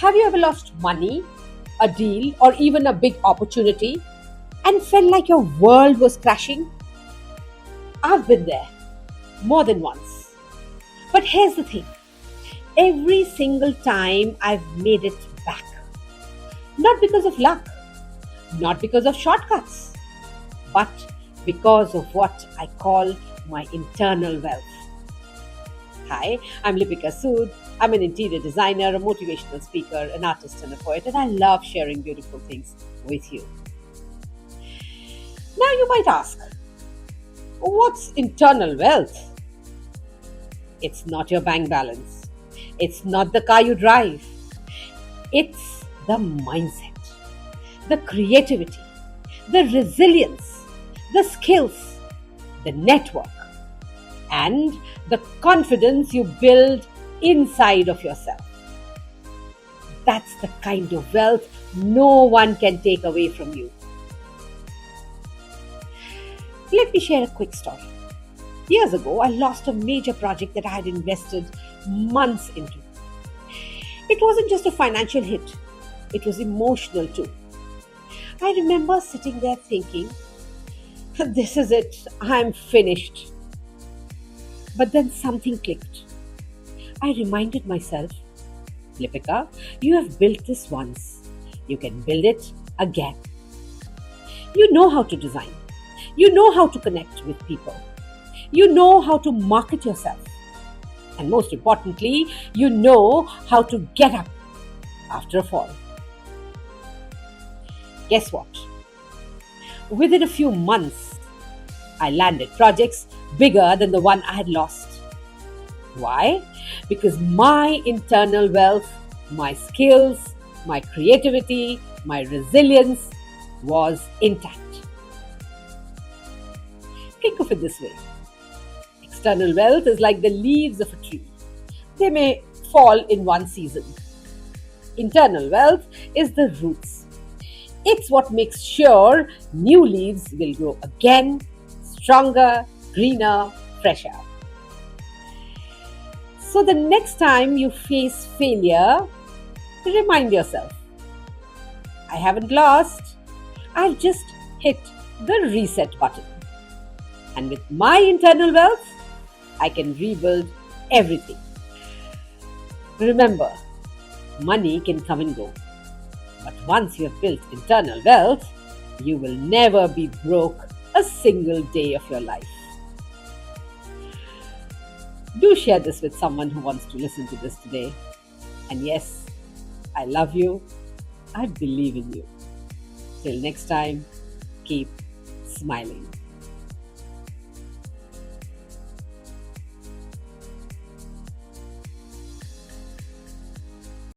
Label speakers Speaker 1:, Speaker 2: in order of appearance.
Speaker 1: Have you ever lost money, a deal, or even a big opportunity and felt like your world was crashing? I've been there more than once. But here's the thing, every single time I've made it back. Not because of luck, not because of shortcuts, but because of what I call my internal wealth. Hi, I'm Lipika Sud. I'm an interior designer, a motivational speaker, an artist, and a poet, and I love sharing beautiful things with you. Now, you might ask, what's internal wealth? It's not your bank balance, it's not the car you drive, it's the mindset, the creativity, the resilience, the skills, the network, and the confidence you build inside of yourself. That's the kind of wealth no one can take away from you. Let me share a quick story. Years ago, I lost a major project that I had invested months into. It wasn't just a financial hit, it was emotional too. I remember sitting there thinking, this is it, I'm finished. But then something clicked. I reminded myself, Lipika, you have built this once. You can build it again. You know how to design. You know how to connect with people. You know how to market yourself. And most importantly, you know how to get up after a fall. Guess what? Within a few months, I landed projects bigger than the one I had lost. Why? Because my internal wealth, my skills, my creativity, my resilience was intact. Think of it this way. External wealth is like the leaves of a tree. They may fall in one season. Internal wealth is the roots. It's what makes sure new leaves will grow again, stronger, greener, fresher. So the next time you face failure, remind yourself, I haven't lost, I've just hit the reset button. And with my internal wealth, I can rebuild everything. Remember, money can come and go. But once you have built internal wealth, you will never be broke a single day of your life. Do share this with someone who wants to listen to this today. And yes, I love you. I believe in you. Till next time, keep smiling.